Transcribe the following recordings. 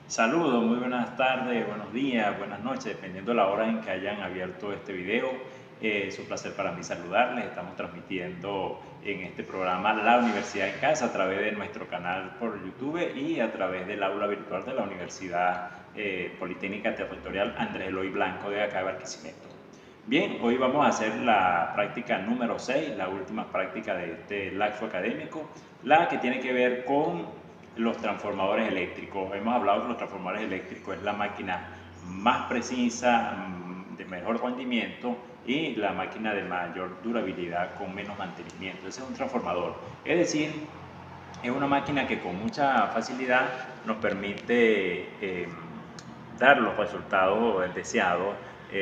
Saludos, muy buenas tardes, buenos días, buenas noches, dependiendo de la hora en que hayan abierto este video. Es un placer para mí saludarles. Estamos transmitiendo en este programa La Universidad en Casa a través de nuestro canal por YouTube y a través del aula virtual de la Universidad Politécnica Territorial Andrés Eloy Blanco de acá de Barquisimeto. Bien, hoy vamos a hacer la práctica número 6, la última práctica de este lapso académico, la que tiene que ver con los transformadores eléctricos. Hemos hablado que los transformadores eléctricos es la máquina más precisa, de mejor rendimiento y la máquina de mayor durabilidad con menos mantenimiento. Ese es un transformador. Es decir, es una máquina que con mucha facilidad nos permite dar los resultados deseados.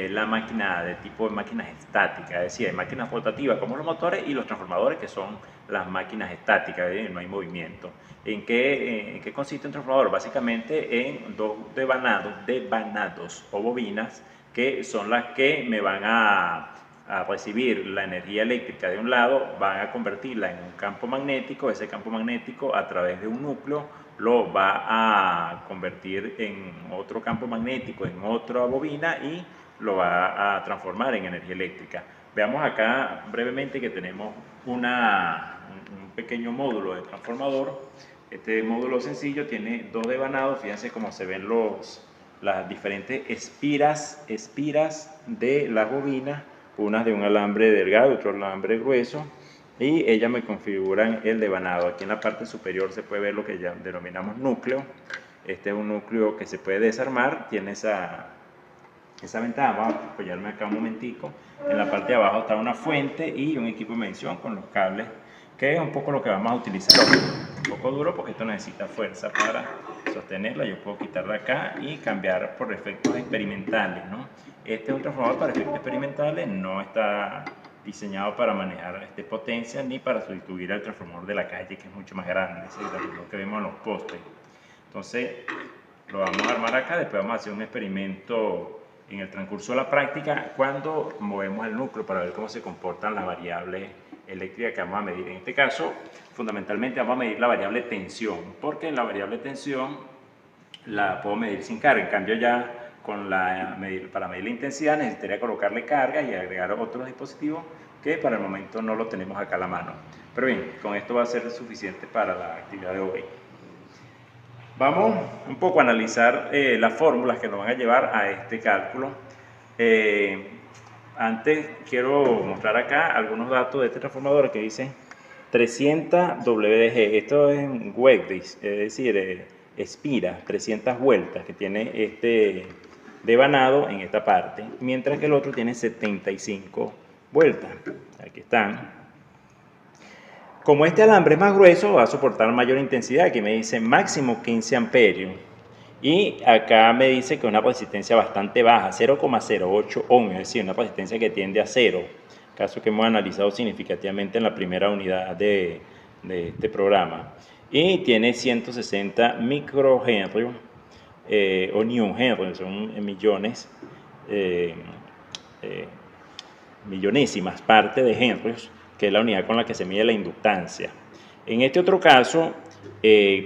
La máquina de tipo de máquinas estáticas, es decir, hay máquinas rotativas como los motores y los transformadores que son las máquinas estáticas, no hay movimiento. ¿En qué consiste un transformador? Básicamente en dos devanados o bobinas que son las que me van a recibir la energía eléctrica de un lado, van a convertirla en un campo magnético. Ese campo magnético a través de un núcleo lo va a convertir en otro campo magnético, en otra bobina y lo va a transformar en energía eléctrica. Veamos acá brevemente que tenemos un pequeño módulo de transformador. Este módulo sencillo tiene dos devanados. Fíjense cómo se ven las diferentes espiras de las bobinas, unas de un alambre delgado, otro alambre grueso, y ellas me configuran el devanado. Aquí en la parte superior se puede ver lo que ya denominamos núcleo. Este es un núcleo que se puede desarmar, tiene esa ventaja. Vamos a apoyarme acá un momentico. En la parte de abajo está una fuente y un equipo de medición con los cables, que es un poco lo que vamos a utilizar. Un poco duro porque esto necesita fuerza para sostenerla. Yo puedo quitarla acá y cambiar por efectos experimentales, ¿no? Este es un transformador para efectos experimentales, no está diseñado para manejar potencia ni para sustituir al transformador de la calle, que es mucho más grande, ese es lo que vemos en los postes. Entonces lo vamos a armar acá. Después vamos a hacer un experimento en el transcurso de la práctica cuando movemos el núcleo para ver cómo se comportan las variables eléctricas que vamos a medir. En este caso, fundamentalmente vamos a medir la variable tensión, porque la variable tensión la puedo medir sin carga. En cambio, ya para medir la intensidad necesitaría colocarle carga y agregar otros dispositivos que para el momento no lo tenemos acá a la mano. Pero bien, con esto va a ser suficiente para la actividad de hoy. Vamos un poco a analizar las fórmulas que nos van a llevar a este cálculo. Antes quiero mostrar acá algunos datos de este transformador que dice 300 WDG. Esto es un Wegdis, es decir, expira 300 vueltas que tiene este devanado en esta parte, mientras que el otro tiene 75 vueltas. Aquí están. Como este alambre es más grueso, va a soportar mayor intensidad. Aquí me dice máximo 15 amperios. Y acá me dice que una resistencia bastante baja, 0,08 ohm, es decir, una resistencia que tiende a 0. Caso que hemos analizado significativamente en la primera unidad de este programa. Y tiene 160 microhenry o newhenry, son millones, millonésimas partes de henrios, que es la unidad con la que se mide la inductancia. En este otro caso,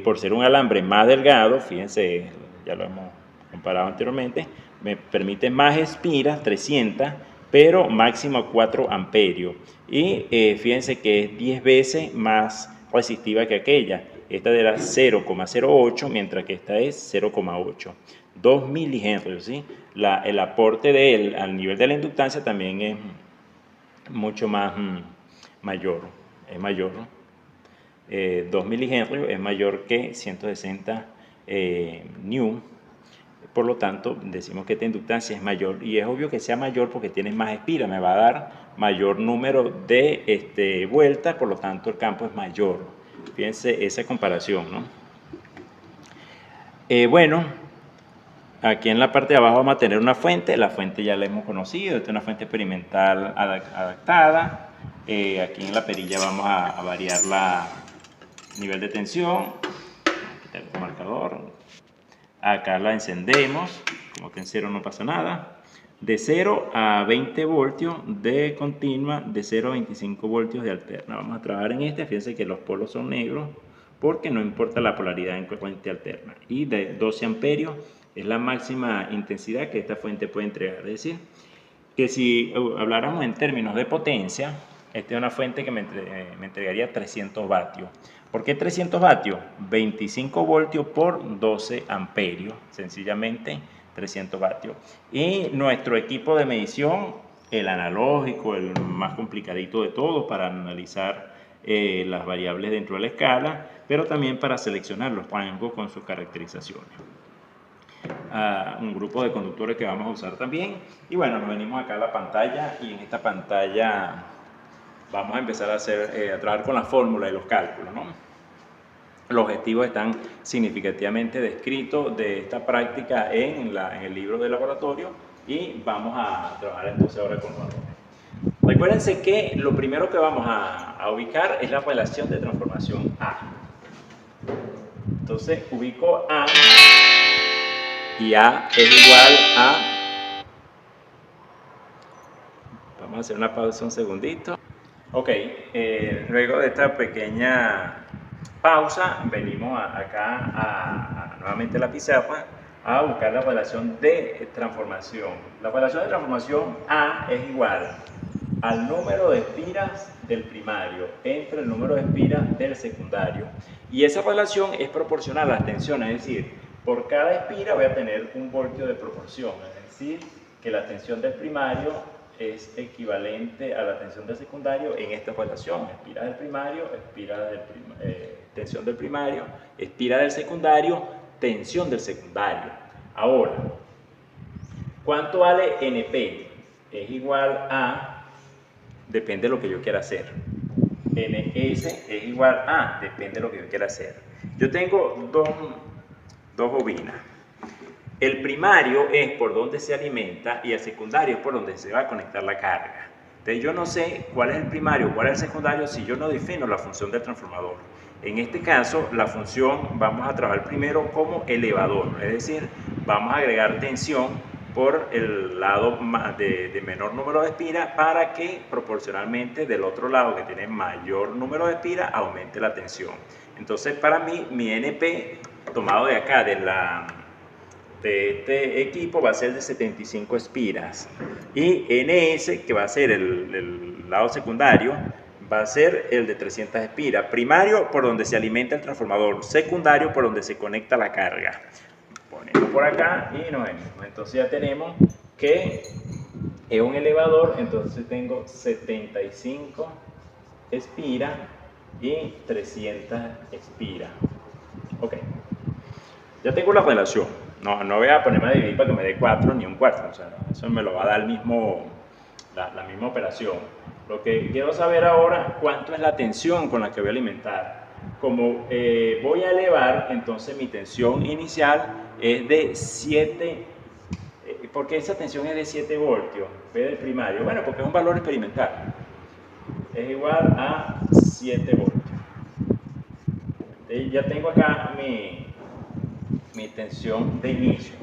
por ser un alambre más delgado, fíjense, ya lo hemos comparado anteriormente, me permite más espiras, 300, pero máximo 4 amperios. Y fíjense que es 10 veces más resistiva que aquella. Esta era 0,08, mientras que esta es 0,8. 2 milihenrios, ¿sí? El aporte de él al nivel de la inductancia también es mucho más mayor, es mayor, ¿no? 2 milihenrios es mayor que 160 new. Por lo tanto, decimos que esta inductancia es mayor, y es obvio que sea mayor porque tiene más espira, me va a dar mayor número de vueltas, por lo tanto el campo es mayor. Fíjense esa comparación, ¿no? Bueno, aquí en la parte de abajo vamos a tener una fuente. La fuente ya la hemos conocido, esta es una fuente experimental adaptada. Aquí en la perilla vamos a variar el nivel de tensión. Quitar el marcador. Acá la encendemos, como que en cero no pasa nada. De 0 a 20 voltios de continua, de 0 a 25 voltios de alterna. Vamos a trabajar en este. Fíjense que los polos son negros porque no importa la polaridad en corriente alterna. Y de 12 amperios es la máxima intensidad que esta fuente puede entregar. Es decir, que si habláramos en términos de potencia, esta es una fuente que me entregaría 300 vatios. ¿Por qué 300 vatios? 25 voltios por 12 amperios, sencillamente 300 vatios. Y nuestro equipo de medición, el analógico, el más complicadito de todos para analizar las variables dentro de la escala, pero también para seleccionar los rangos con sus caracterizaciones. Un grupo de conductores que vamos a usar también. Y bueno, nos venimos acá a la pantalla, y en esta pantalla vamos a empezar a trabajar con la fórmula y los cálculos, ¿no? Los objetivos están significativamente descritos de esta práctica en el libro de laboratorio, y vamos a trabajar entonces ahora con los valores. Recuérdense que lo primero que vamos a ubicar es la relación de transformación A. Entonces ubico A, y A es igual a... Vamos a hacer una pausa un segundito. Ok, luego de esta pequeña pausa, venimos acá nuevamente a la pizarra a buscar la relación de transformación. La relación de transformación A es igual al número de espiras del primario entre el número de espiras del secundario. Y esa relación es proporcional a las tensiones, es decir, por cada espira voy a tener un voltio de proporción, es decir, que la tensión del primario es equivalente a la tensión del secundario en esta relación: espira del primario, tensión del primario, espira del secundario, tensión del secundario. Ahora, ¿cuánto vale NP? Es igual a, depende de lo que yo quiera hacer. NS es igual a, depende de lo que yo quiera hacer. Yo tengo dos bobinas. El primario es por donde se alimenta y el secundario es por donde se va a conectar la carga. Entonces yo no sé cuál es el primario, cuál es el secundario si yo no defino la función del transformador. En este caso, la función vamos a trabajar primero como elevador, es decir, vamos a agregar tensión por el lado de menor número de espiras para que proporcionalmente del otro lado, que tiene mayor número de espiras, aumente la tensión. Entonces para mí, mi NP tomado de acá, de este equipo, va a ser de 75 espiras, y NS, que va a ser el lado secundario, va a ser el de 300 espiras. Primario por donde se alimenta el transformador, secundario por donde se conecta la carga. Ponemos por acá y nos venimos. Entonces ya tenemos que es un elevador, entonces tengo 75 espiras y 300 espiras. Ok, ya tengo la relación. No voy a ponerme a dividir para que me dé 4 ni un cuarto, o sea, eso me lo va a dar la misma operación. Lo que quiero saber ahora, cuánto es la tensión con la que voy a alimentar. Como voy a elevar, entonces mi tensión inicial es de 7, ¿por qué esa tensión es de 7 voltios? B del primario, bueno, porque es un valor experimental. Es igual a 7 voltios. Ya tengo acá mi tensión de inicio.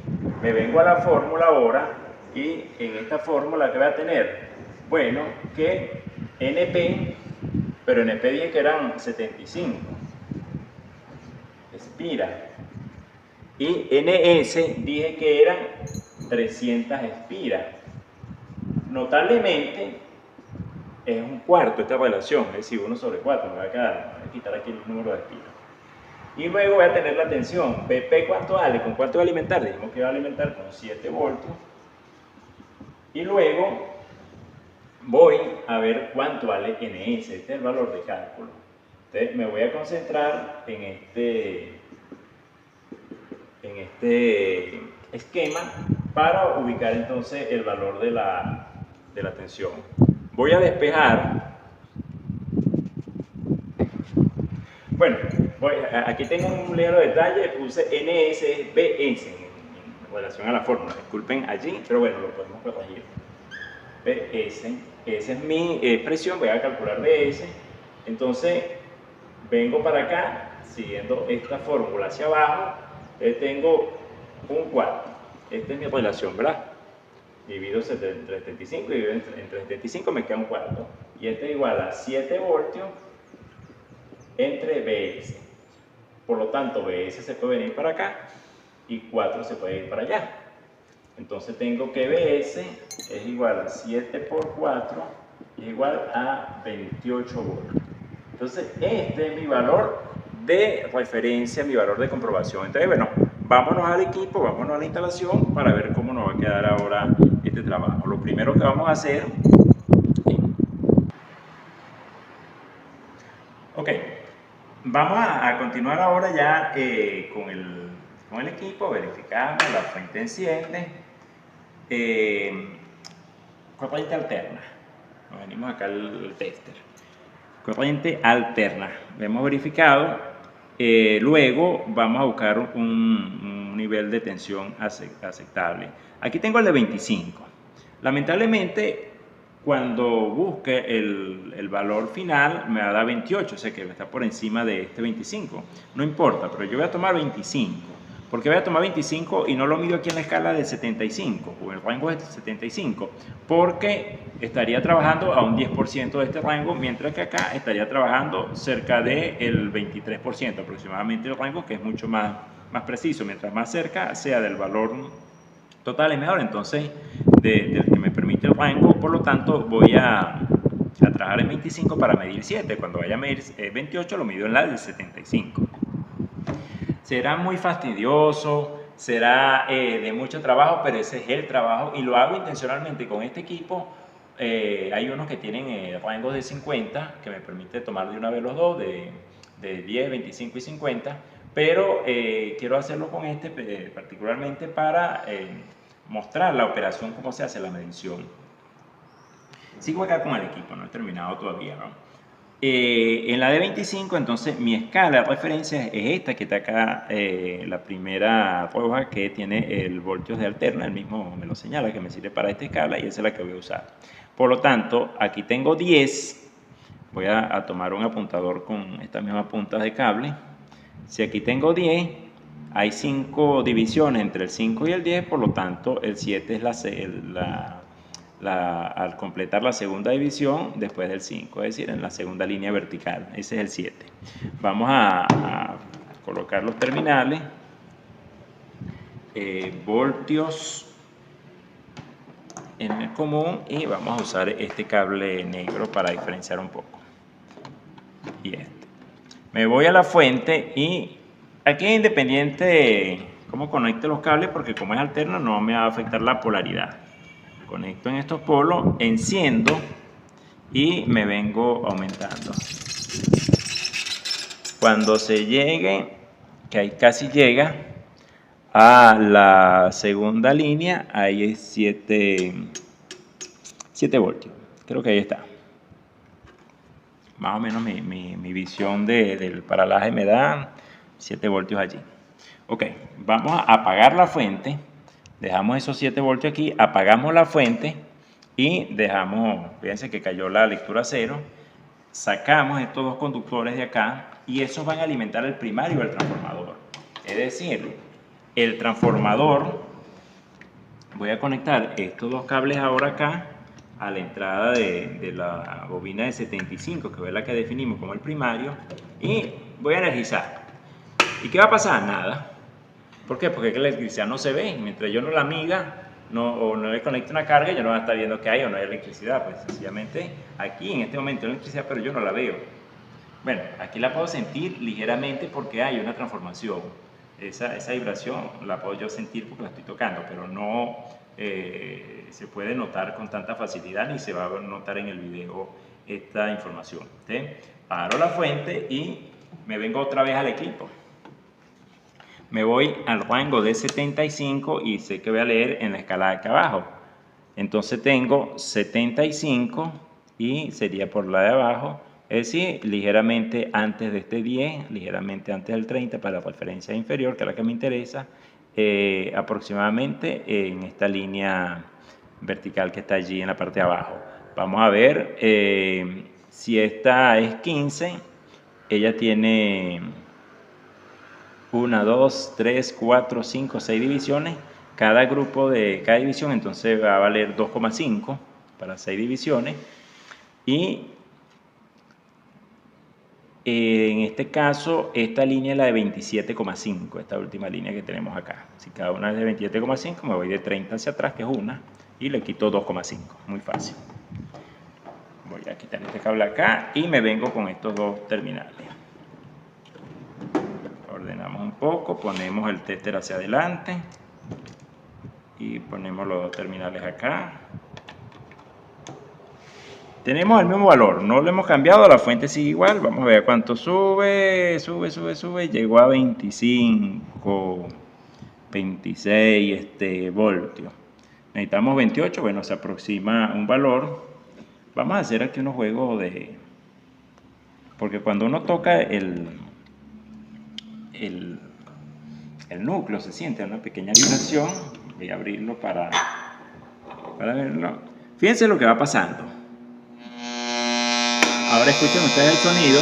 Me vengo a la fórmula ahora, y en esta fórmula que voy a tener, bueno, que NP, pero NP dije que eran 75 espiras, y NS dije que eran 300 espiras. Notablemente es un cuarto esta relación, es decir, 1 sobre 4, me voy a quitar aquí el número de espiras. Y luego voy a tener la tensión. BP, ¿cuánto vale? ¿Con cuánto va a alimentar? Dijimos que va a alimentar con 7 voltios. Y luego voy a ver cuánto vale NS. Este es el valor de cálculo. Entonces me voy a concentrar en este esquema para ubicar entonces el valor de la tensión. Voy a despejar. Bueno, aquí tengo un ligero detalle, puse NS, BS en relación a la fórmula, disculpen allí, pero bueno, lo podemos corregir. BS, esa es mi expresión, voy a calcular BS, entonces vengo para acá, siguiendo esta fórmula hacia abajo, tengo un cuarto, esta es mi relación, ¿verdad? Divido entre 75 y divido entre 75, me queda un cuarto, y este es igual a 7 voltios entre BS. Por lo tanto, BS se puede venir para acá y 4 se puede ir para allá. Entonces tengo que BS es igual a 7 por 4 es igual a 28 voltios. Entonces, este es mi valor de referencia, mi valor de comprobación. Entonces, bueno, vámonos al equipo, vámonos a la instalación para ver cómo nos va a quedar ahora este trabajo. Lo primero que vamos a hacer... Ok, vamos a continuar ahora ya con el equipo, verificamos, la fuente enciende, corriente alterna, nos venimos acá al tester, corriente alterna, lo hemos verificado, luego vamos a buscar un nivel de tensión aceptable. Aquí tengo el de 25, lamentablemente cuando busque el valor final me va a dar 28, o sea que está por encima de este 25. No importa, pero yo voy a tomar 25. ¿Por qué voy a tomar 25 y no lo mido aquí en la escala de 75 o el rango de 75? Porque estaría trabajando a un 10% de este rango, mientras que acá estaría trabajando cerca del 23% aproximadamente el rango, que es mucho más preciso. Mientras más cerca sea del valor total es mejor, entonces del que me permite el rango, por lo tanto voy a trabajar en 25 para medir 7, cuando vaya a medir 28 lo mido en la del 75. Será muy fastidioso, será de mucho trabajo, pero ese es el trabajo y lo hago intencionalmente con este equipo. Hay unos que tienen rangos de 50 que me permite tomar de una vez los dos, de 10, 25 y 50, pero quiero hacerlo con este particularmente para mostrar la operación, cómo se hace la medición. Sigo acá con el equipo, no he terminado todavía, ¿no? En la de 25, entonces mi escala de referencia es esta que está acá, la primera roja que tiene el voltios de alterna, el mismo me lo señala que me sirve para esta escala y esa es la que voy a usar. Por lo tanto, aquí tengo 10, voy a tomar un apuntador con estas mismas puntas de cable. Si aquí tengo 10, hay 5 divisiones entre el 5 y el 10, por lo tanto el 7 es al completar la segunda división después del 5, es decir, en la segunda línea vertical. Ese es el 7. Vamos a colocar los terminales, voltios en el común, y vamos a usar este cable negro para diferenciar un poco. Y este. Me voy a la fuente y aquí es independiente cómo conecte los cables, porque como es alterno no me va a afectar la polaridad. Conecto en estos polos, enciendo y me vengo aumentando. Cuando se llegue, que ahí casi llega a la segunda línea, ahí es 7 voltios. Creo que ahí está. Más o menos mi visión del paralaje me da 7 voltios allí. Ok, vamos a apagar la fuente. Dejamos esos 7 voltios aquí, apagamos la fuente y dejamos, fíjense que cayó la lectura 0, sacamos estos dos conductores de acá y esos van a alimentar el primario del transformador. Es decir, el transformador, voy a conectar estos dos cables ahora acá a la entrada de la bobina de 75, que es la que definimos como el primario, y voy a energizar. ¿Y qué va a pasar? Nada. ¿Por qué? Porque la electricidad no se ve. Mientras yo no la mida o no le conecte una carga, yo no voy a estar viendo que hay o no hay electricidad. Pues sencillamente aquí en este momento hay electricidad, pero yo no la veo. Bueno, aquí la puedo sentir ligeramente porque hay una transformación. Esa vibración la puedo yo sentir porque la estoy tocando, pero no se puede notar con tanta facilidad ni se va a notar en el video esta información. ¿Sí? Paro la fuente y me vengo otra vez al equipo. Me voy al rango de 75 y sé que voy a leer en la escala de acá abajo. Entonces tengo 75 y sería por la de abajo, es decir, ligeramente antes de este 10, ligeramente antes del 30 para la referencia inferior, que es la que me interesa, aproximadamente en esta línea vertical que está allí en la parte de abajo. Vamos a ver si esta es 15, ella tiene 1, 2, 3, 4, 5, 6 divisiones. Cada división entonces va a valer 2,5 para 6 divisiones. Y en este caso, esta línea es la de 27,5, esta última línea que tenemos acá. Si cada una es de 27,5, me voy de 30 hacia atrás, que es una, y le quito 2,5. Muy fácil. Voy a quitar este cable acá y me vengo con estos dos terminales. Ordenamos un poco, ponemos el tester hacia adelante y ponemos los dos terminales acá. Tenemos el mismo valor, no lo hemos cambiado, la fuente sigue igual. Vamos a ver cuánto sube, llegó a 25, 26 voltios. Necesitamos 28, bueno, se aproxima un valor. Vamos a hacer aquí unos juegos de... Porque cuando uno toca el núcleo se siente una pequeña vibración. Voy a abrirlo para verlo. Fíjense lo que va pasando. Ahora escuchen ustedes el sonido.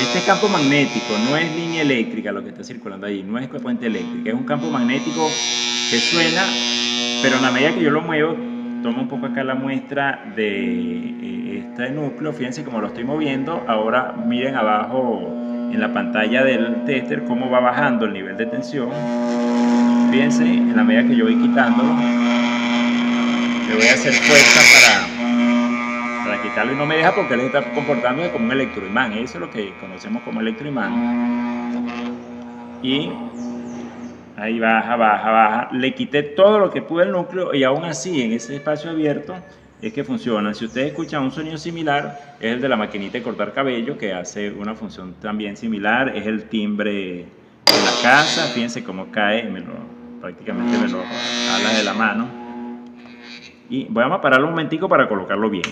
Este es campo magnético, no es línea eléctrica lo que está circulando allí, no es corriente eléctrica, es un campo magnético que suena, pero en la medida que yo lo muevo, tomo un poco acá la muestra de este núcleo. Fíjense cómo lo estoy moviendo. Ahora miren abajo en la pantalla del tester cómo va bajando el nivel de tensión. Fíjense, en la medida que yo voy quitándolo, le voy a hacer fuerza para quitarlo y no me deja porque él está comportándose como un electroimán. Eso es lo que conocemos como electroimán. Y ahí baja. Le quité todo lo que pude al núcleo y aún así en ese espacio abierto es que funciona. Si ustedes escuchan un sonido similar, es el de la maquinita de cortar cabello, que hace una función también similar. Es el timbre de la casa. Fíjense cómo cae, prácticamente me lo jala de la mano. Y vamos a pararlo un momentico para colocarlo bien,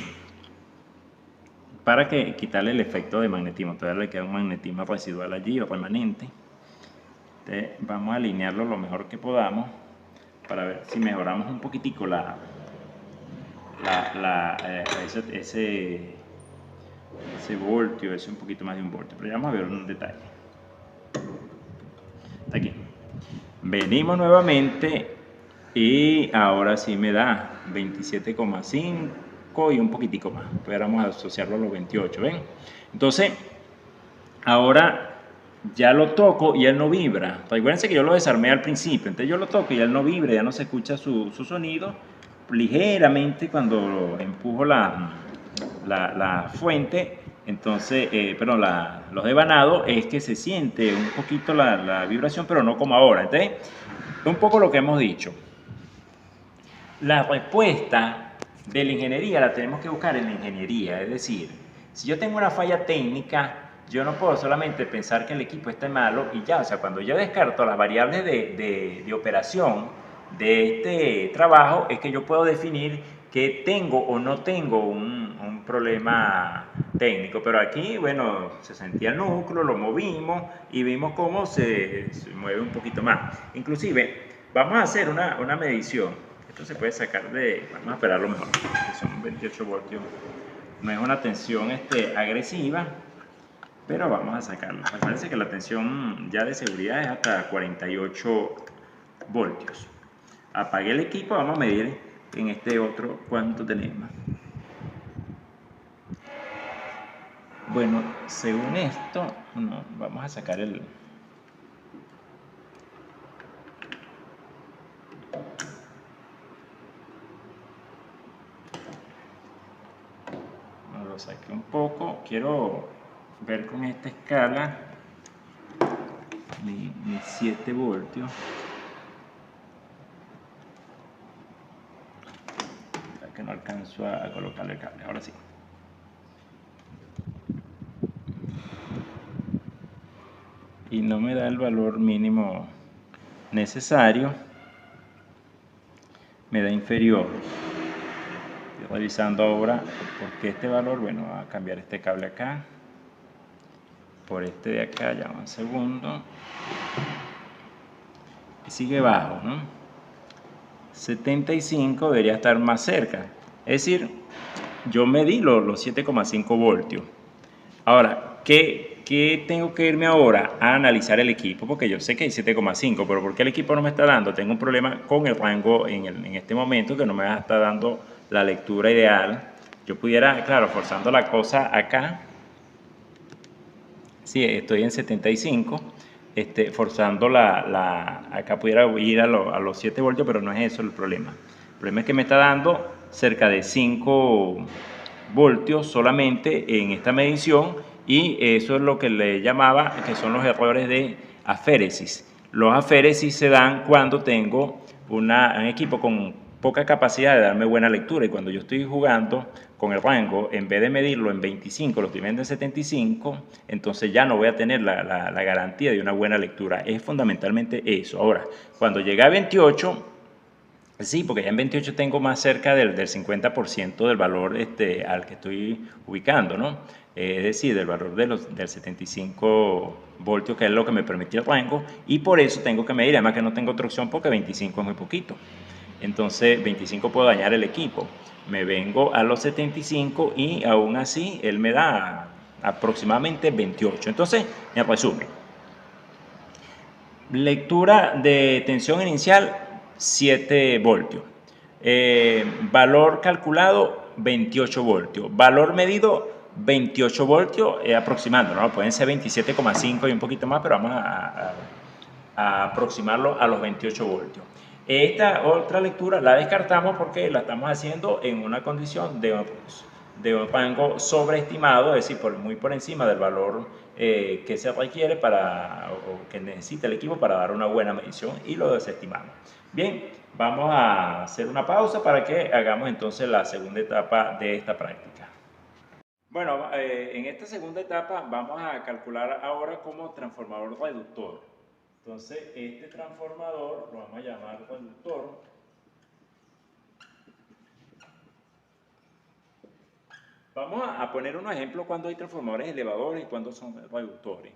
para quitarle el efecto de magnetismo. Todavía le queda un magnetismo residual allí o permanente. Entonces, vamos a alinearlo lo mejor que podamos para ver si mejoramos un poquitico ese voltio, un poquito más de un voltio. Pero ya vamos a ver un detalle. Está aquí. Venimos nuevamente y ahora sí me da 27,5 y un poquitico más. Pues ahora vamos a asociarlo a los 28, ¿ven? Entonces, ahora ya lo toco y él no vibra. Recuérdense que yo lo desarmé al principio, entonces yo lo toco y él no vibra, ya no se escucha su sonido. Ligeramente cuando empujo la fuente, entonces, los devanados, es que se siente un poquito la vibración, pero no como ahora. Entonces, un poco lo que hemos dicho. La respuesta de la ingeniería la tenemos que buscar en la ingeniería, es decir, si yo tengo una falla técnica, yo no puedo solamente pensar que el equipo esté malo y ya. O sea, cuando yo descarto las variables de operación de este trabajo, es que yo puedo definir que tengo o no tengo un problema técnico. Pero aquí, bueno, se sentía el núcleo, lo movimos y vimos cómo se mueve un poquito más. Inclusive, vamos a hacer una medición. Esto se puede sacar vamos a esperarlo mejor, que son 28 voltios. No es una tensión agresiva, pero vamos a sacarlo. Me parece que la tensión ya de seguridad es hasta 48 voltios. Apagué el equipo, vamos a medir en este otro cuánto tenemos. Bueno, según esto, no, vamos a sacar el... Lo saqué un poco, quiero ver con esta escala mis 7 voltios. Ya que no alcanzo a colocarle el cable, ahora sí. Y no me da el valor mínimo necesario, me da inferior. Estoy revisando ahora porque este valor, bueno, va a cambiar este cable acá por este de acá, ya un segundo, y sigue bajo, ¿no? 75 debería estar más cerca, es decir, yo medí los 7,5 voltios. Ahora, ¿qué tengo que irme ahora a analizar el equipo? Porque yo sé que hay 7,5, pero ¿por qué el equipo no me está dando? Tengo un problema con el rango en este momento, que no me está dando la lectura ideal. Yo pudiera, claro, forzando la cosa acá, Sí, estoy en 75, forzando acá pudiera ir a los 7 voltios, pero no es eso el problema. El problema es que me está dando cerca de 5 voltios solamente en esta medición, y eso es lo que le llamaba, que son los errores de aféresis. Los aféresis se dan cuando tengo un equipo con poca capacidad de darme buena lectura, y cuando yo estoy jugando con el rango, en vez de medirlo en 25, lo estoy viendo en 75, entonces ya no voy a tener la garantía de una buena lectura. Es fundamentalmente eso. Ahora, cuando llegue a 28, sí, porque ya en 28 tengo más cerca del 50% del valor al que estoy ubicando, ¿no? Es decir, del valor del 75 voltios, que es lo que me permite el rango, y por eso tengo que medir, además que no tengo otra opción porque 25 es muy poquito. Entonces 25 puedo dañar el equipo. Me vengo a los 75 y aún así él me da aproximadamente 28. Entonces, en resumen, lectura de tensión inicial 7 voltios. Valor calculado 28 voltios. Valor medido 28 voltios, aproximando, ¿no? Pueden ser 27,5 y un poquito más, pero vamos a aproximarlo a los 28 voltios. Esta otra lectura la descartamos porque la estamos haciendo en una condición de un rango sobreestimado, es decir, muy por encima del valor que se requiere o que necesita el equipo para dar una buena medición, y lo desestimamos. Bien, vamos a hacer una pausa para que hagamos entonces la segunda etapa de esta práctica. Bueno, en esta segunda etapa vamos a calcular ahora como transformador reductor. Entonces, este transformador lo vamos a llamar reductor. Vamos a poner unos ejemplos cuando hay transformadores elevadores y cuando son reductores.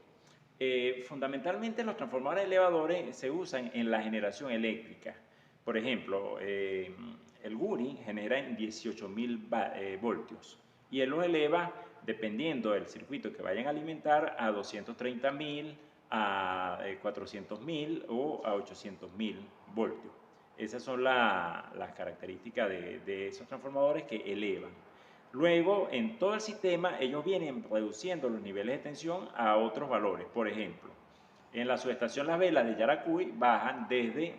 Fundamentalmente los transformadores elevadores se usan en la generación eléctrica. Por ejemplo, el Guri genera en 18.000 voltios y él los eleva dependiendo del circuito que vayan a alimentar a 230.000, a 400.000 o a 800.000 voltios. Esas son las características de esos transformadores que elevan. Luego, en todo el sistema, ellos vienen reduciendo los niveles de tensión a otros valores. Por ejemplo, en la subestación Las Velas de Yaracuy bajan desde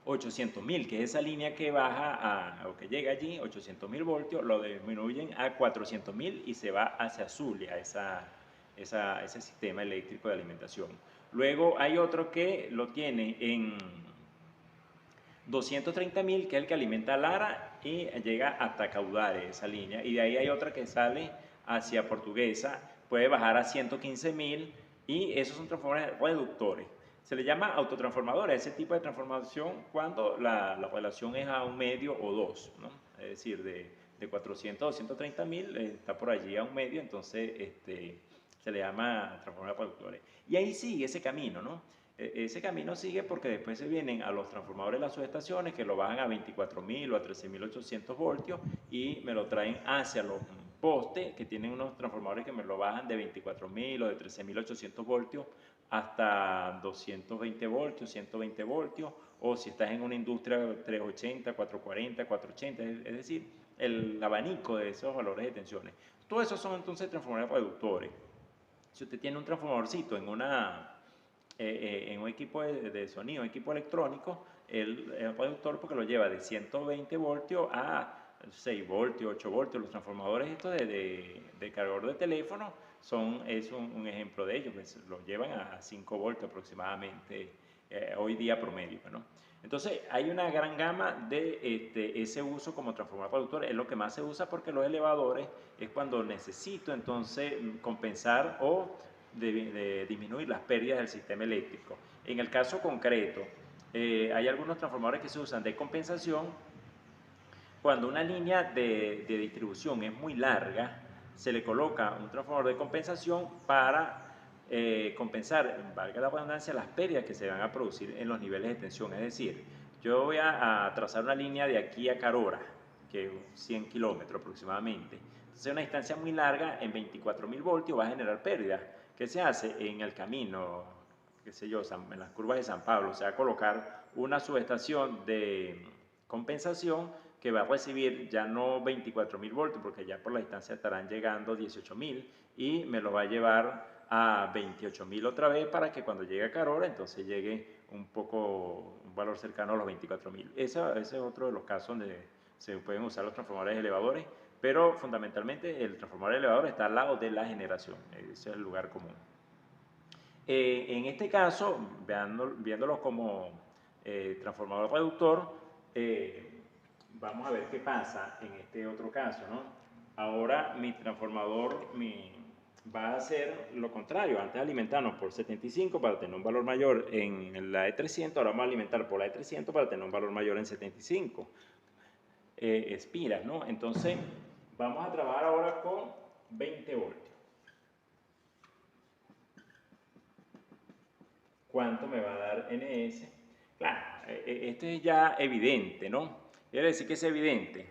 800.000, que es esa línea que baja o que llega allí, 800.000 voltios, lo disminuyen a 400.000 y se va hacia Zulia, ese sistema eléctrico de alimentación. Luego hay otro que lo tiene en 230.000, que es el que alimenta a Lara y llega hasta Caudares, esa línea. Y de ahí hay otra que sale hacia Portuguesa, puede bajar a 115.000, y esos son transformadores reductores. Se le llama autotransformador a ese tipo de transformación cuando la relación es a un medio o dos, ¿no? Es decir, de 400 a 230.000 está por allí a un medio, entonces se le llama transformadores reductores. Y ahí sigue ese camino, ¿no? Ese camino sigue porque después se vienen a los transformadores de las subestaciones que lo bajan a 24.000 o a 13.800 voltios y me lo traen hacia los postes que tienen unos transformadores que me lo bajan de 24.000 o de 13.800 voltios hasta 220 voltios, 120 voltios, o si estás en una industria 380, 440, 480, es decir, el abanico de esos valores de tensiones. Todos esos son entonces transformadores reductores. Si usted tiene un transformadorcito en un equipo de sonido, un equipo electrónico, el reductor porque lo lleva de 120 voltios a 6 voltios, 8 voltios. Los transformadores estos de cargador de teléfono es un ejemplo de ello, pues lo llevan a 5 voltios aproximadamente hoy día promedio, ¿no? Entonces hay una gran gama de ese uso como transformador reductor. Es lo que más se usa porque los elevadores es cuando necesito entonces compensar o de disminuir las pérdidas del sistema eléctrico. En el caso concreto, hay algunos transformadores que se usan de compensación cuando una línea de distribución es muy larga. Se le coloca un transformador de compensación para compensar, valga la redundancia, las pérdidas que se van a producir en los niveles de tensión. Es decir, yo voy a trazar una línea de aquí a Carora, que es 100 kilómetros aproximadamente. Entonces, una distancia muy larga en 24.000 voltios va a generar pérdidas. ¿Qué se hace? En el camino, qué sé yo, en las curvas de San Pablo, se va a colocar una subestación de compensación que va a recibir ya no 24.000 voltios, porque ya por la distancia estarán llegando 18.000, y me lo va a llevar a 28.000 otra vez para que cuando llegue a Carola, entonces llegue un valor cercano a los 24.000. Ese es otro de los casos donde se pueden usar los transformadores elevadores, pero fundamentalmente el transformador elevador está al lado de la generación, ese es el lugar común. En este caso, viéndolo como transformador reductor, vamos a ver qué pasa en este otro caso, ¿no? Ahora mi transformador va a hacer lo contrario. Antes de alimentarnos por 75 para tener un valor mayor en la E300, ahora vamos a alimentar por la E300 para tener un valor mayor en 75 espiras, ¿no? Entonces, vamos a trabajar ahora con 20 voltios. ¿Cuánto me va a dar NS? Claro, esto es ya evidente, ¿no? Quiere decir que es evidente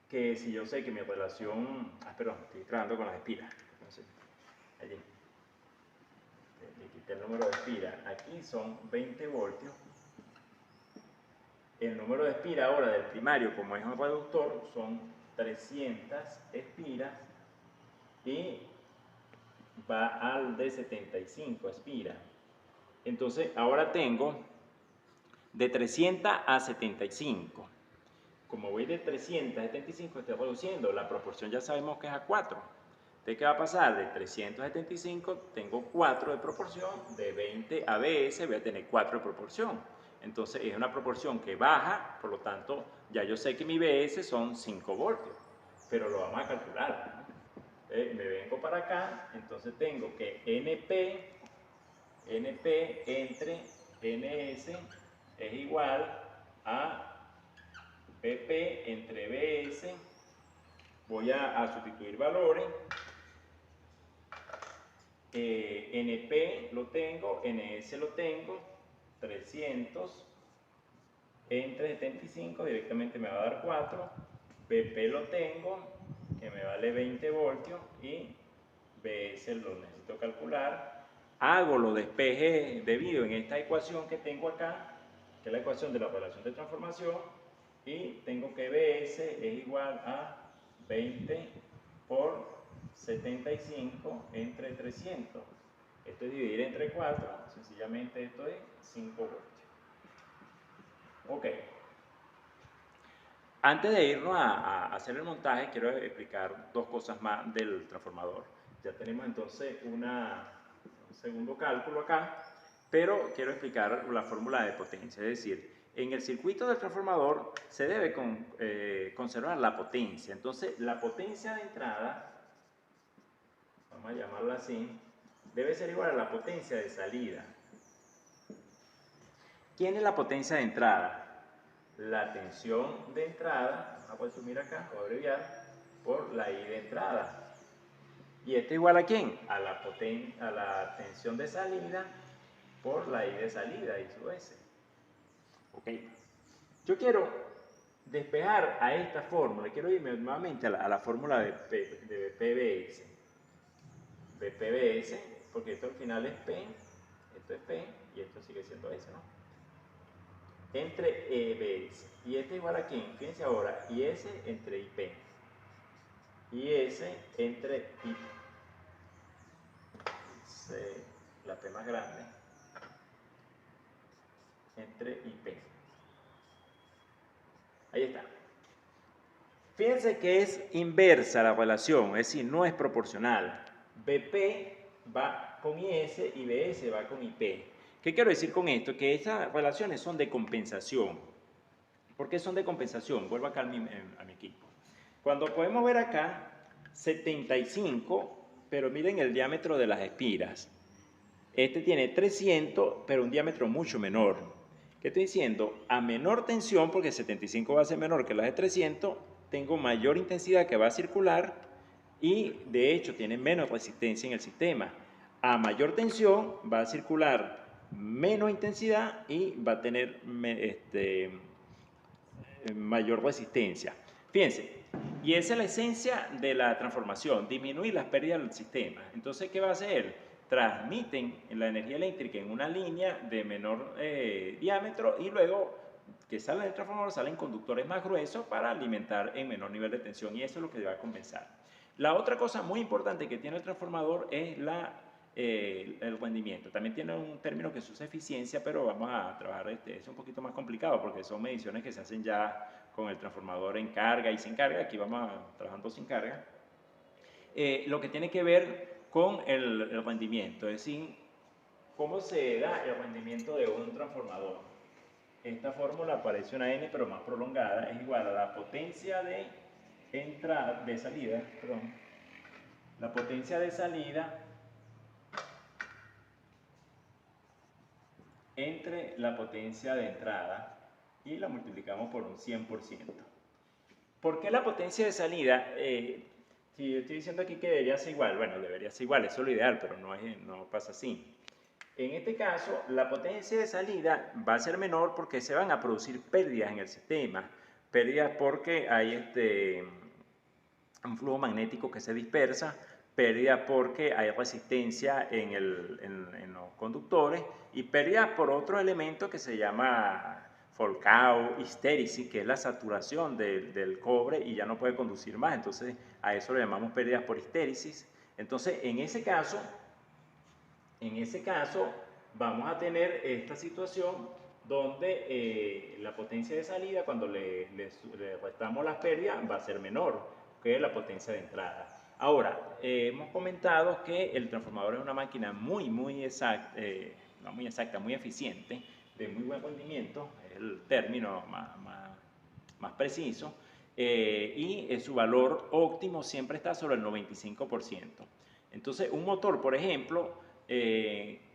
que si yo sé que mi relación... perdón, estoy trabajando con las espiras. Entonces, allí. Le quité el número de espiras. Aquí son 20 voltios. El número de espiras ahora del primario, como es un reductor, son 300 espiras y va al de 75 espiras. Entonces, ahora tengo de 300 a 75. Como voy de 300 a 75, estoy reduciendo. La proporción ya sabemos que es a 4. Entonces, ¿qué va a pasar? De 375 tengo 4 de proporción, de 20 a BS voy a tener 4 de proporción. Entonces, es una proporción que baja, por lo tanto, ya yo sé que mi BS son 5 voltios, pero lo vamos a calcular, ¿no? Me vengo para acá, entonces tengo que NP entre NS es igual a PP entre BS. Voy a sustituir valores. NP lo tengo, NS lo tengo, 300 entre 75 directamente me va a dar 4. PP lo tengo, que me vale 20 voltios, y BS lo necesito calcular. Hago los despejes debido en esta ecuación que tengo acá, que es la ecuación de la relación de transformación, y tengo que BS es igual a 20 por 75 entre 300. Esto es dividir entre 4, sencillamente esto es 5 voltios. Ok. Antes de irnos a hacer el montaje, quiero explicar dos cosas más del transformador. Ya tenemos entonces un segundo cálculo acá, pero quiero explicar la fórmula de potencia. Es decir, en el circuito del transformador se debe conservar la potencia. Entonces, la potencia de entrada, vamos a llamarla así, debe ser igual a la potencia de salida. ¿Quién es la potencia de entrada? La tensión de entrada, vamos a presumir acá, voy a abreviar, por la I de entrada. ¿Y esto igual a quién? A la tensión de salida por la I de salida, I sub S. Ok. Yo quiero despejar a esta fórmula, quiero irme nuevamente a la fórmula de PBS. De PBS, porque esto al final es P, esto es P y esto sigue siendo S, ¿no? Entre EBS. ¿Y este igual a quién? Fíjense ahora, IS entre IP. IS entre IP. La P más grande. Entre IP. Ahí está. Fíjense que es inversa la relación, es decir, no es proporcional. BP va con IS y BS va con IP. ¿Qué quiero decir con esto? Que estas relaciones son de compensación. ¿Por qué son de compensación? Vuelvo acá a mi equipo. Cuando podemos ver acá, 75, pero miren el diámetro de las espiras. Este tiene 300, pero un diámetro mucho menor. ¿Qué estoy diciendo? A menor tensión, porque 75 va a ser menor que las de 300, tengo mayor intensidad que va a circular y de hecho tiene menos resistencia en el sistema. A mayor tensión va a circular menos intensidad y va a tener mayor resistencia. Fíjense, y esa es la esencia de la transformación, disminuir las pérdidas del sistema. Entonces, ¿qué va a hacer? Transmiten la energía eléctrica en una línea de menor diámetro y luego que salen del transformador salen conductores más gruesos para alimentar en menor nivel de tensión y eso es lo que va a compensar. La otra cosa muy importante que tiene el transformador es la el rendimiento. También tiene un término que se usa eficiencia, pero vamos a trabajar, es un poquito más complicado porque son mediciones que se hacen ya con el transformador en carga y sin carga. Aquí vamos trabajando sin carga. Lo que tiene que ver con el rendimiento, es decir, cómo se da el rendimiento de un transformador. Esta fórmula parece una N, pero más prolongada, es igual a la potencia de salida, perdón, la potencia de salida entre la potencia de entrada y la multiplicamos por un 100%. ¿Por qué la potencia de salida? Si estoy diciendo aquí que debería ser igual, bueno, debería ser igual, eso es lo ideal, pero no pasa así. En este caso, la potencia de salida va a ser menor porque se van a producir pérdidas en el sistema. Pérdidas porque hay un flujo magnético que se dispersa, pérdida porque hay resistencia en los conductores y pérdida por otro elemento que se llama Folcau, histéresis, que es la saturación del cobre y ya no puede conducir más. Entonces a eso le llamamos pérdidas por histéresis. Entonces en ese caso vamos a tener esta situación donde la potencia de salida, cuando le restamos las pérdidas, va a ser menor que la potencia de entrada. Ahora, hemos comentado que el transformador es una máquina muy exacta, no muy exacta, muy eficiente, de muy buen rendimiento, es el término más preciso, y su valor óptimo siempre está sobre el 95%. Entonces, un motor, por ejemplo,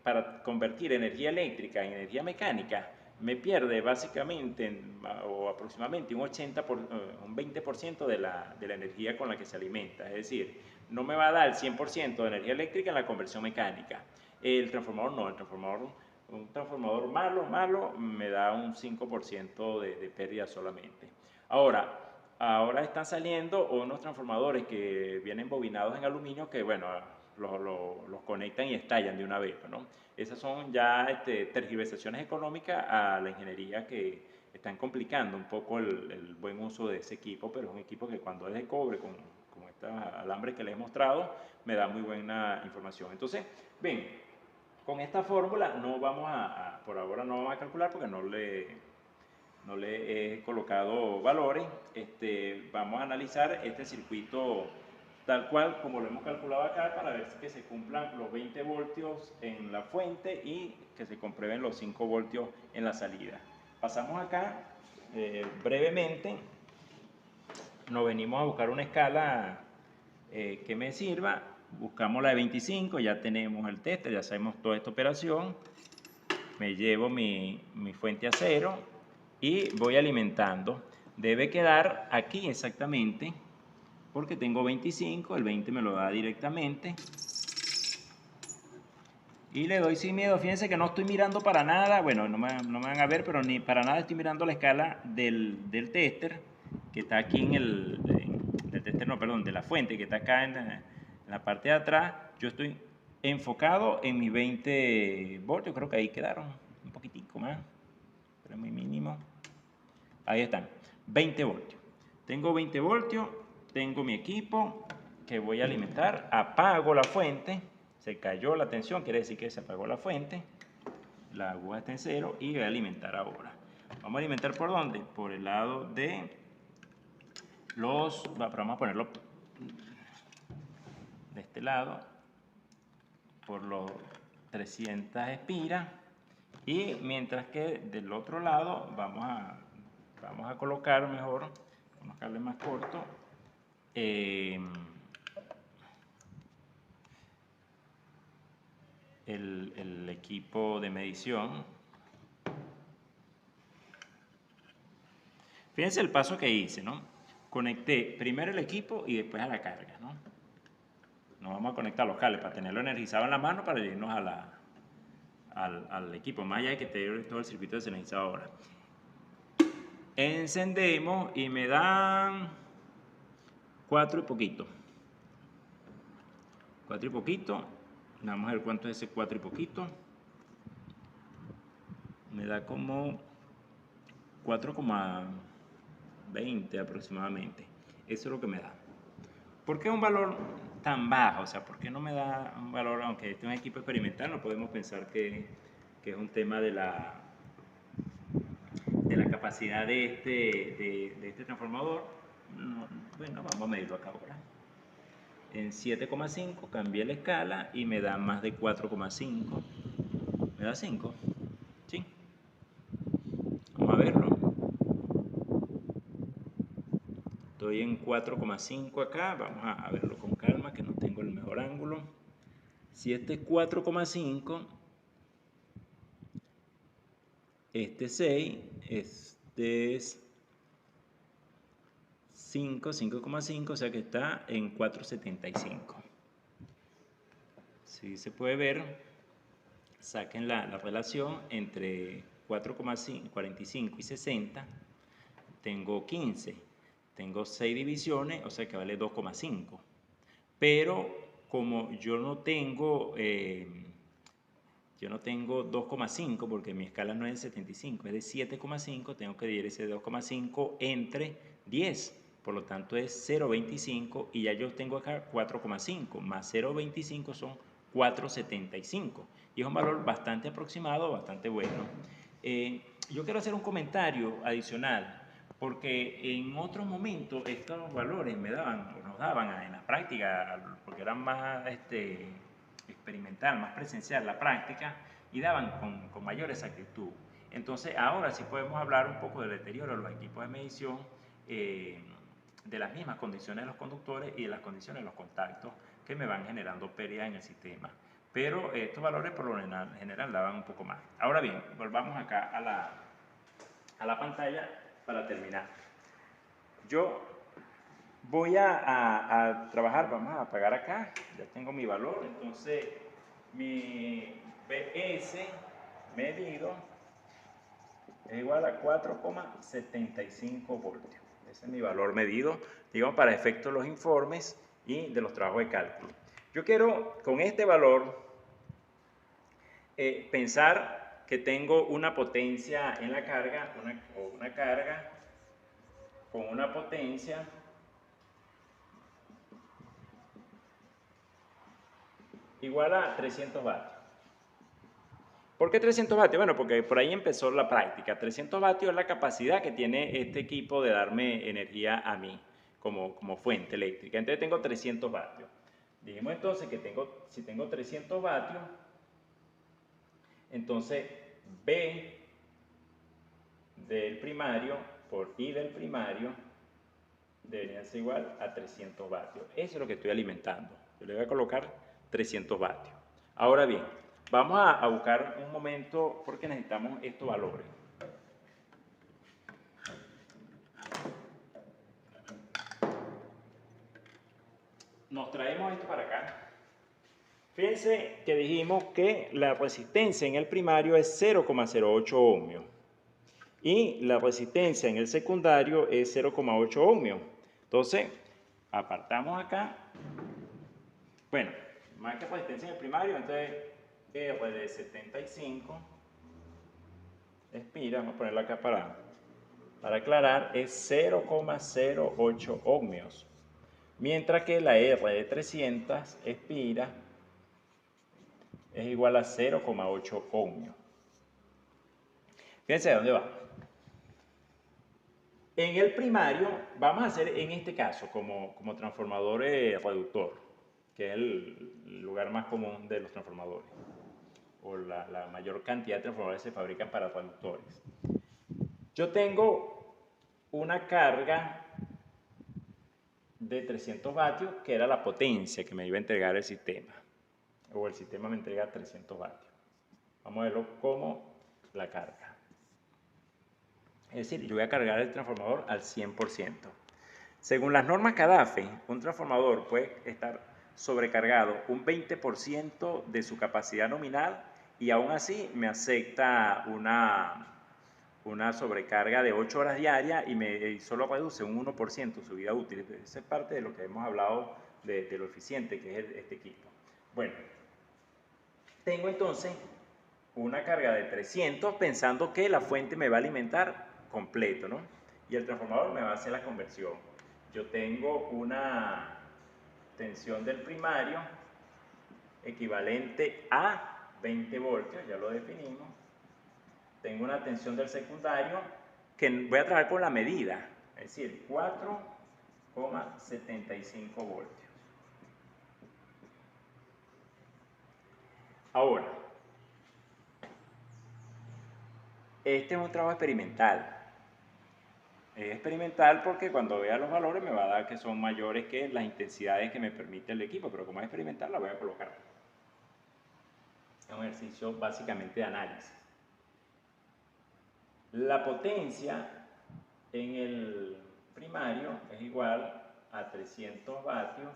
para convertir energía eléctrica en energía mecánica, me pierde básicamente o aproximadamente un 20% de la energía con la que se alimenta. Es decir, no me va a dar el 100% de energía eléctrica en la conversión mecánica. El transformador no, un transformador malo me da un 5% de pérdida solamente. Ahora están saliendo unos transformadores que vienen bobinados en aluminio que, bueno, los conectan y estallan de una vez, ¿no? Esas son ya tergiversaciones económicas a la ingeniería que están complicando un poco el buen uso de ese equipo, pero es un equipo que cuando es de cobre, con este alambre que les he mostrado, me da muy buena información. Entonces, ven, con esta fórmula no vamos por ahora no vamos a calcular porque no le he colocado valores. Vamos a analizar este circuito tal cual como lo hemos calculado acá para ver que se cumplan los 20 voltios en la fuente y que se comprueben los 5 voltios en la salida. Pasamos acá brevemente, nos venimos a buscar una escala que me sirva, buscamos la de 25, ya tenemos el tester, ya sabemos toda esta operación, me llevo mi fuente a cero y voy alimentando. Debe quedar aquí exactamente, porque tengo 25, el 20 me lo da directamente. Y le doy sin miedo, fíjense que no estoy mirando para nada, bueno, no me van a ver, pero ni para nada estoy mirando la escala del tester, que está aquí del tester, no, perdón, de la fuente, que está acá en la parte de atrás. Yo estoy enfocado en mis 20 voltios, creo que ahí quedaron un poquitico más, pero es muy mínimo. Ahí están, 20 voltios. Tengo 20 voltios, tengo mi equipo que voy a alimentar, apago la fuente, se cayó la tensión, quiere decir que se apagó la fuente, la aguja está en cero y voy a alimentar ahora. Vamos a alimentar ¿por dónde? Por el lado de vamos a ponerlo de este lado, por los 300 espiras, y mientras que del otro lado vamos a colocar mejor, vamos a darle más corto, el equipo de medición. Fíjense el paso que hice, ¿no? Conecté primero el equipo y después a la carga, ¿no? Nos vamos a conectar los cables para tenerlo energizado en la mano para irnos al equipo, más allá de que todo el circuito se energiza ahora. Encendemos y me dan 4 y poquito. 4 y poquito. Vamos a ver cuánto es ese 4 y poquito. Me da como 4,20 aproximadamente. Eso es lo que me da. ¿Por qué un valor tan baja? O sea, ¿por qué no me da un valor, aunque este es un equipo experimental, no podemos pensar que es un tema de la capacidad de este transformador? No, bueno, vamos a medirlo acá ahora. En 7,5 cambié la escala y me da más de 4,5. ¿Me da 5? Sí. Vamos a verlo. Estoy en 4,5 acá. Vamos a verlo con calma, que no tengo el mejor ángulo. Si este es 4,5, este es 6, este es 5,5, o sea que está en 4,75. Si se puede ver, saquen la relación entre 4,5, 45 y 60. Tengo 15, tengo 6 divisiones, o sea que vale 2,5. Pero como yo no tengo 2,5 porque mi escala no es de 75, es de 7,5, tengo que dividir ese 2,5 entre 10. Por lo tanto es 0,25 y ya yo tengo acá 4,5 más 0,25 son 4,75 y es un valor bastante aproximado, bastante bueno. Yo quiero hacer un comentario adicional porque en otros momentos estos valores nos daban en la práctica, porque eran más experimental, más presencial la práctica, y daban con mayor exactitud. Entonces ahora sí podemos hablar un poco del deterioro de los equipos de medición, de las mismas condiciones de los conductores y de las condiciones de los contactos que me van generando pérdida en el sistema. Pero estos valores por lo general daban un poco más. Ahora bien, volvamos acá a la pantalla para terminar. Yo voy a trabajar, vamos a apagar acá, ya tengo mi valor, entonces mi BS medido es igual a 4,75 voltios. Ese es mi valor medido, digamos, para efectos de los informes y de los trabajos de cálculo. Yo quiero, con este valor, pensar que tengo una potencia en la carga, una carga con una potencia igual a 300 vatios. ¿Por qué 300 vatios? Bueno, porque por ahí empezó la práctica. 300 vatios es la capacidad que tiene este equipo de darme energía a mí como fuente eléctrica. Entonces tengo 300 vatios. Dijimos entonces que si tengo 300 vatios, entonces B del primario por I del primario debería ser igual a 300 vatios. Eso es lo que estoy alimentando. Yo le voy a colocar 300 vatios. Ahora bien, vamos a buscar un momento porque necesitamos estos valores. Nos traemos esto para acá. Fíjense que dijimos que la resistencia en el primario es 0,08 ohmios y la resistencia en el secundario es 0,8 ohmios. Entonces, apartamos acá. Bueno, más que resistencia en el primario, entonces R de 75, expira, vamos a ponerlo acá para aclarar, es 0,08 ohmios. Mientras que la R de 300, expira, es igual a 0,8 ohmios. Fíjense de dónde va. En el primario, vamos a hacer en este caso como transformador reductor, que es el lugar más común de los transformadores, o la mayor cantidad de transformadores se fabrican para reductores. Yo tengo una carga de 300 vatios, que era la potencia que me iba a entregar el sistema, o el sistema me entrega 300 vatios. Vamos a verlo como la carga. Es decir, yo voy a cargar el transformador al 100%. Según las normas CADAFE, un transformador puede estar sobrecargado un 20% de su capacidad nominal y aún así me acepta una sobrecarga de 8 horas diarias y solo reduce un 1% su vida útil. Esa es parte de lo que hemos hablado de lo eficiente que es este equipo. Bueno, tengo entonces una carga de 300 pensando que la fuente me va a alimentar completo, ¿no? Y el transformador me va a hacer la conversión. Yo tengo una tensión del primario equivalente a 20 voltios, ya lo definimos. Tengo una tensión del secundario que voy a trabajar con la medida, es decir, 4,75 voltios. Ahora, este es un trabajo experimental. Es experimental porque cuando vea los valores me va a dar que son mayores que las intensidades que me permite el equipo, pero como es experimental la voy a colocar. Es un ejercicio básicamente de análisis. La potencia en el primario es igual a 300 vatios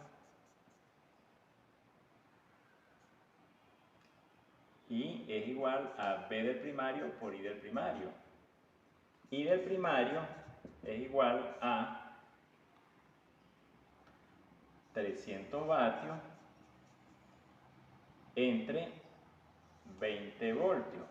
y es igual a B del primario por I del primario. I del primario es igual a 300 vatios entre 20 voltios.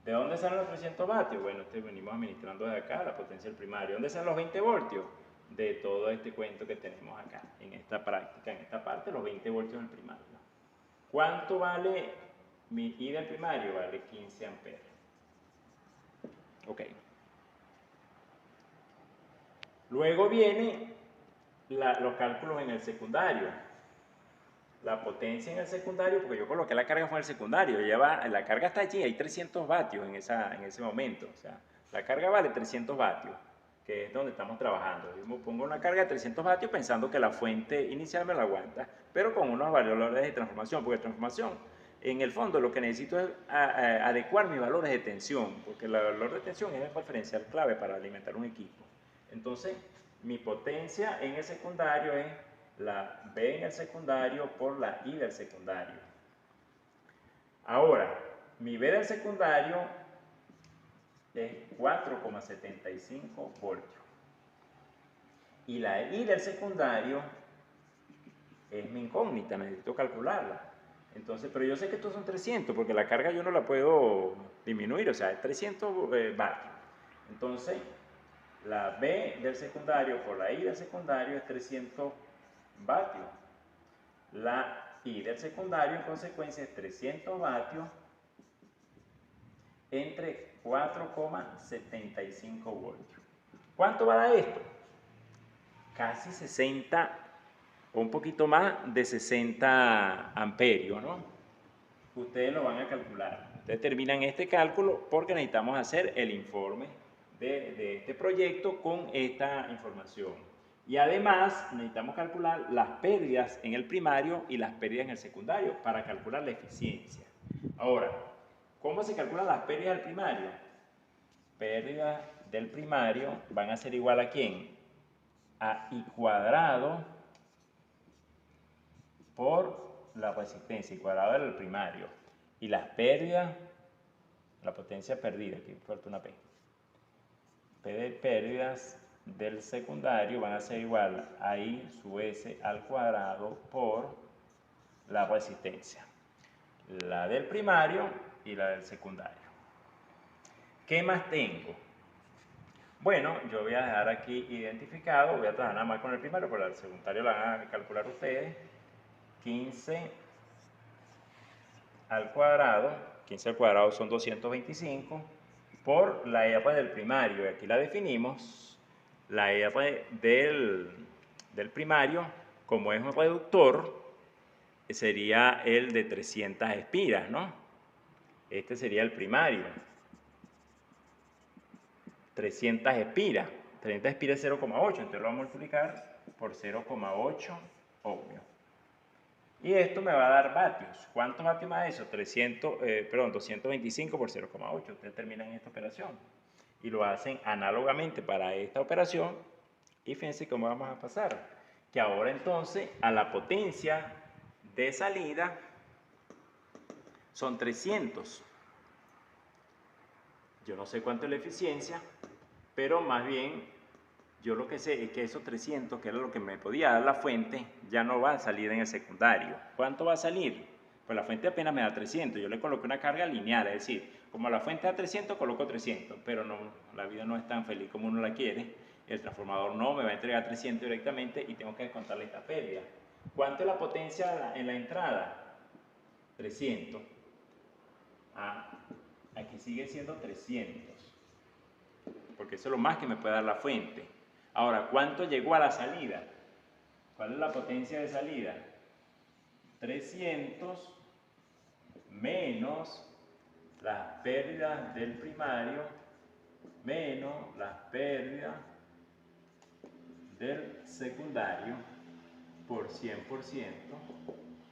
¿De dónde salen los 300 vatios? Bueno, venimos administrando desde acá la potencia del primario. ¿Dónde salen los 20 voltios? De todo este cuento que tenemos acá, en esta práctica, en esta parte, los 20 voltios del primario. ¿Cuánto vale mi I del primario? Vale 15 amperes. Ok. Luego vienen los cálculos en el secundario. La potencia en el secundario, porque yo coloqué la carga fue en el secundario, la carga está allí, hay 300 vatios en ese momento, o sea, la carga vale 300 vatios, que es donde estamos trabajando. Yo pongo una carga de 300 vatios pensando que la fuente inicial me la aguanta, pero con unos valores de transformación, porque transformación, en el fondo lo que necesito es adecuar mis valores de tensión, porque el valor de tensión es el diferencial clave para alimentar un equipo. Entonces, mi potencia en el secundario es la B en el secundario por la I del secundario. Ahora, mi B del secundario es 4,75 voltios. Y la I del secundario es mi incógnita, necesito calcularla. Entonces, pero yo sé que estos son 300, porque la carga yo no la puedo disminuir, o sea, es 300 vatios. Entonces, la B del secundario por la I del secundario es 300 vatios. La I del secundario en consecuencia es 300 vatios entre 4,75 voltios. ¿Cuánto va a dar esto? Casi 60 o un poquito más de 60 amperios, ¿no? Ustedes lo van a calcular. Ustedes terminan este cálculo porque necesitamos hacer el informe de este proyecto con esta información. Y además necesitamos calcular las pérdidas en el primario y las pérdidas en el secundario para calcular la eficiencia. Ahora, ¿cómo se calculan las pérdidas del primario? Pérdidas del primario van a ser igual a ¿quién? A I cuadrado por la resistencia, I cuadrado del primario. Y las pérdidas, la potencia perdida, aquí falta una P. Pérdidas del secundario van a ser igual a I sub S al cuadrado por la resistencia. La del primario y la del secundario. ¿Qué más tengo? Bueno, yo voy a dejar aquí identificado, voy a trabajar nada más con el primario, pero el secundario la van a calcular ustedes. 15 al cuadrado, 15 al cuadrado son 225, por la R del primario, y aquí la definimos, la R del primario, como es un reductor, sería el de 300 espiras, ¿no? Este sería el primario. 300 espiras. 300 espiras es 0,8, entonces lo vamos a multiplicar por 0,8 ohmios. Y esto me va a dar vatios. ¿Cuántos vatios me da eso? 225 por 0,8. Ustedes terminan esta operación. Y lo hacen análogamente para esta operación. Y fíjense cómo vamos a pasar. Que ahora entonces a la potencia de salida son 300. Yo no sé cuánto es la eficiencia, pero más bien yo lo que sé es que esos 300, que era lo que me podía dar la fuente, ya no va a salir en el secundario. ¿Cuánto va a salir? Pues la fuente apenas me da 300, yo le coloqué una carga lineal, es decir, como la fuente da 300, coloco 300, pero no, la vida no es tan feliz como uno la quiere, el transformador no me va a entregar 300 directamente y tengo que descontarle esta pérdida. ¿Cuánto es la potencia en la entrada? 300. Aquí sigue siendo 300, porque eso es lo más que me puede dar la fuente. Ahora, ¿cuánto llegó a la salida? ¿Cuál es la potencia de salida? 300 menos las pérdidas del primario menos las pérdidas del secundario por 100%,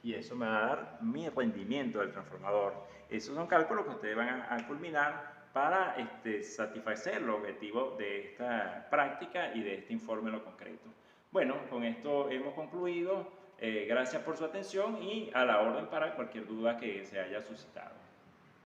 y eso me va a dar mi rendimiento del transformador. Esos son cálculos que ustedes van a culminar para satisfacer el objetivo de esta práctica y de este informe en lo concreto. Bueno, con esto hemos concluido. Gracias por su atención y a la orden para cualquier duda que se haya suscitado.